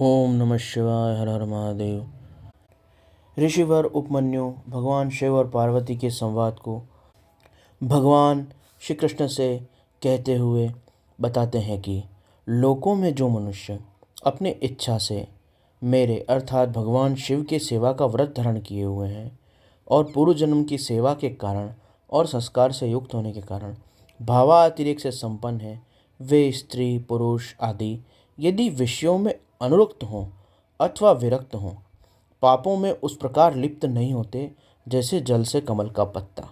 ओम नमः शिवाय। हर हर महादेव। ऋषिवर उपमन्यु भगवान शिव और पार्वती के संवाद को भगवान श्री कृष्ण से कहते हुए बताते हैं कि लोकों में जो मनुष्य अपनी इच्छा से मेरे अर्थात भगवान शिव के सेवा का व्रत धारण किए हुए हैं और पूर्व जन्म की सेवा के कारण और संस्कार से युक्त होने के कारण भावातिरेक से संपन्न है, वे स्त्री पुरुष आदि यदि विषयों में अनुरक्त हों अथवा विरक्त हों, पापों में उस प्रकार लिप्त नहीं होते जैसे जल से कमल का पत्ता।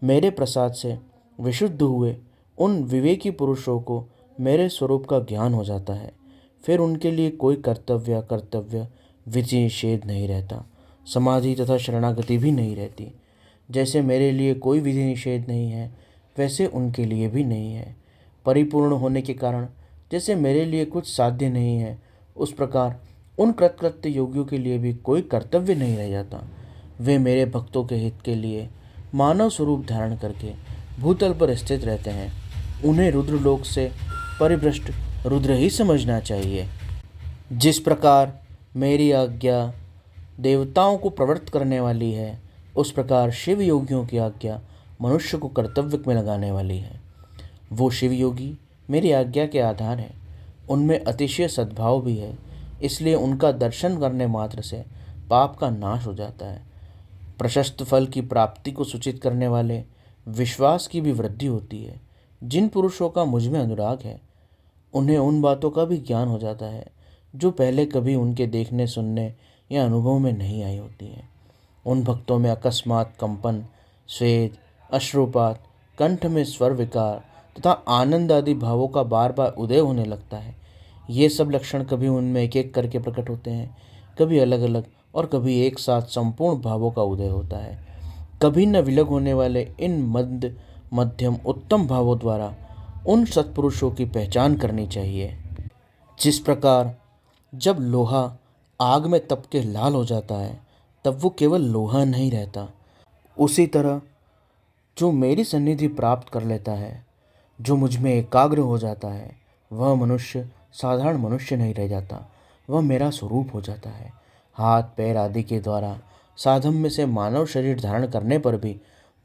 मेरे प्रसाद से विशुद्ध हुए उन विवेकी पुरुषों को मेरे स्वरूप का ज्ञान हो जाता है। फिर उनके लिए कोई कर्तव्य विधि निषेध नहीं रहता, समाधि तथा शरणागति भी नहीं रहती। जैसे मेरे लिए कोई विधि निषेध नहीं है, वैसे उनके लिए भी नहीं है। परिपूर्ण होने के कारण जैसे मेरे लिए कुछ साध्य नहीं है, उस प्रकार उन कृतकृत्य योगियों के लिए भी कोई कर्तव्य नहीं रह जाता। वे मेरे भक्तों के हित के लिए मानव स्वरूप धारण करके भूतल पर स्थित रहते हैं। उन्हें रुद्रलोक से परिभ्रष्ट रुद्र ही समझना चाहिए। जिस प्रकार मेरी आज्ञा देवताओं को प्रवृत्त करने वाली है, उस प्रकार शिव योगियों की आज्ञा मनुष्य को कर्तव्य में लगाने वाली है। वो शिव योगी मेरी आज्ञा के आधार हैं। उनमें अतिशय सद्भाव भी है, इसलिए उनका दर्शन करने मात्र से पाप का नाश हो जाता है। प्रशस्त फल की प्राप्ति को सूचित करने वाले विश्वास की भी वृद्धि होती है। जिन पुरुषों का मुझ में अनुराग है, उन्हें उन बातों का भी ज्ञान हो जाता है जो पहले कभी उनके देखने सुनने या अनुभव में नहीं आई होती हैं। उन भक्तों में अकस्मात कंपन, स्वेद, अश्रुपात, कंठ में स्वर विकार तथा आनंद आदि भावों का बार बार उदय होने लगता है। ये सब लक्षण कभी उनमें एक एक करके प्रकट होते हैं, कभी अलग अलग और कभी एक साथ संपूर्ण भावों का उदय होता है। कभी न विलग होने वाले इन मंद मध्यम उत्तम भावों द्वारा उन सत्पुरुषों की पहचान करनी चाहिए। जिस प्रकार जब लोहा आग में तप के लाल हो जाता है, तब वो केवल लोहा नहीं रहता, उसी तरह जो मेरी सन्निधि प्राप्त कर लेता है, जो मुझ में एकाग्र हो जाता है, वह मनुष्य साधारण मनुष्य नहीं रह जाता, वह मेरा स्वरूप हो जाता है। हाथ पैर आदि के द्वारा साधन से मानव शरीर धारण करने पर भी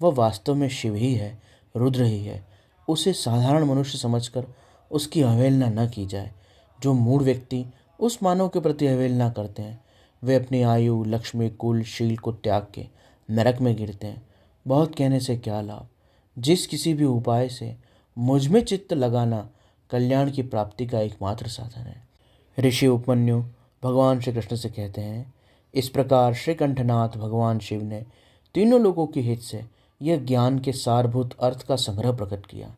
वह वास्तव में शिव ही है, रुद्र ही है। उसे साधारण मनुष्य समझकर उसकी अवहेलना न की जाए। जो मूढ़ व्यक्ति उस मानव के प्रति अवहेलना करते हैं, वे अपनी आयु लक्ष्मी कुल शील को त्याग के नरक में गिरते हैं। बहुत कहने से क्या लाभ। जिस किसी भी उपाय से मुझ में चित्त लगाना कल्याण की प्राप्ति का एकमात्र साधन है। ऋषि उपमन्यु भगवान श्री कृष्ण से कहते हैं, इस प्रकार श्री कंठनाथ भगवान शिव ने तीनों लोगों के हित से यह ज्ञान के सारभूत अर्थ का संग्रह प्रकट किया।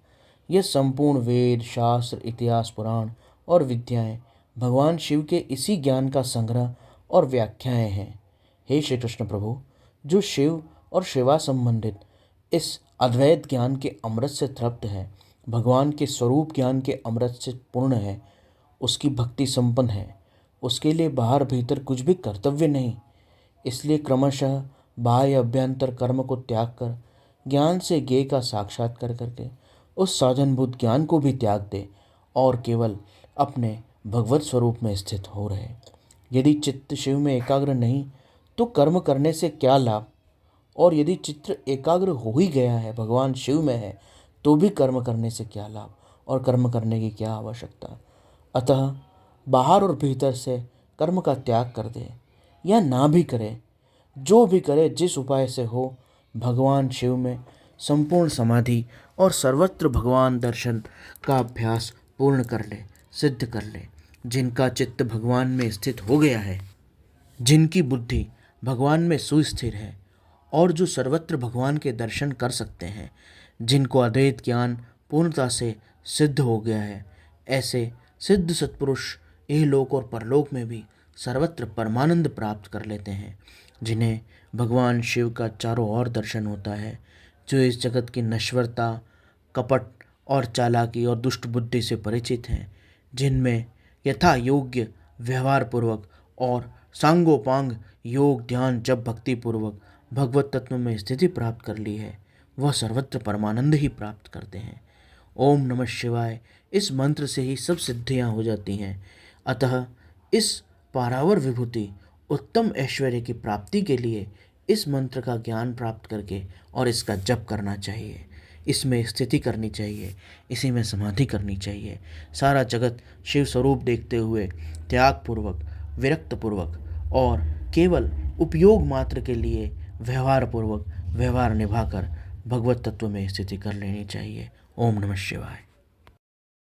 यह संपूर्ण वेद शास्त्र इतिहास पुराण और विद्याएं भगवान शिव के इसी ज्ञान का संग्रह और व्याख्याएं हैं। हे श्री कृष्ण प्रभु, जो शिव और शिवा संबंधित इस अद्वैत ज्ञान के अमृत से तृप्त है, भगवान के स्वरूप ज्ञान के अमृत से पूर्ण है, उसकी भक्ति संपन्न है, उसके लिए बाहर भीतर कुछ भी कर्तव्य नहीं। इसलिए क्रमशः बाह्य अभ्यंतर कर्म को त्याग कर ज्ञान से ज्ञेय का साक्षात्कार करके उस साधनभूत ज्ञान को भी त्याग दे और केवल अपने भगवत स्वरूप में स्थित हो रहे। यदि चित्त शिव में एकाग्र नहीं तो कर्म करने से क्या लाभ, और यदि चित्त एकाग्र हो ही गया है, भगवान शिव में है, तो भी कर्म करने से क्या लाभ और कर्म करने की क्या आवश्यकता। अतः बाहर और भीतर से कर्म का त्याग कर दे या ना भी करे, जो भी करे जिस उपाय से हो, भगवान शिव में संपूर्ण समाधि और सर्वत्र भगवान दर्शन का अभ्यास पूर्ण कर ले, सिद्ध कर ले। जिनका चित्त भगवान में स्थित हो गया है, जिनकी बुद्धि भगवान में सुस्थिर है और जो सर्वत्र भगवान के दर्शन कर सकते हैं, जिनको अद्वैत ज्ञान पूर्णता से सिद्ध हो गया है, ऐसे सिद्ध सत्पुरुष इहलोक और परलोक में भी सर्वत्र परमानंद प्राप्त कर लेते हैं। जिन्हें भगवान शिव का चारों ओर दर्शन होता है, जो इस जगत की नश्वरता कपट और चालाकी और दुष्ट बुद्धि से परिचित हैं, जिनमें यथा योग्य व्यवहार पूर्वक और सांगोपांग योग ध्यान जब भक्ति पूर्वक भगवत तत्व में स्थिति प्राप्त कर ली है, वह सर्वत्र परमानंद ही प्राप्त करते हैं। ओम नमः शिवाय इस मंत्र से ही सब सिद्धियां हो जाती हैं। अतः इस पारावर विभूति उत्तम ऐश्वर्य की प्राप्ति के लिए इस मंत्र का ज्ञान प्राप्त करके और इसका जप करना चाहिए। इसमें स्थिति करनी चाहिए, इसी में समाधि करनी चाहिए। सारा जगत शिव स्वरूप देखते हुए त्यागपूर्वक, विरक्तपूर्वक और केवल उपयोग मात्र के लिए व्यवहार निभाकर भगवत तत्व में स्थिति कर लेनी चाहिए। ओम नमः शिवाय।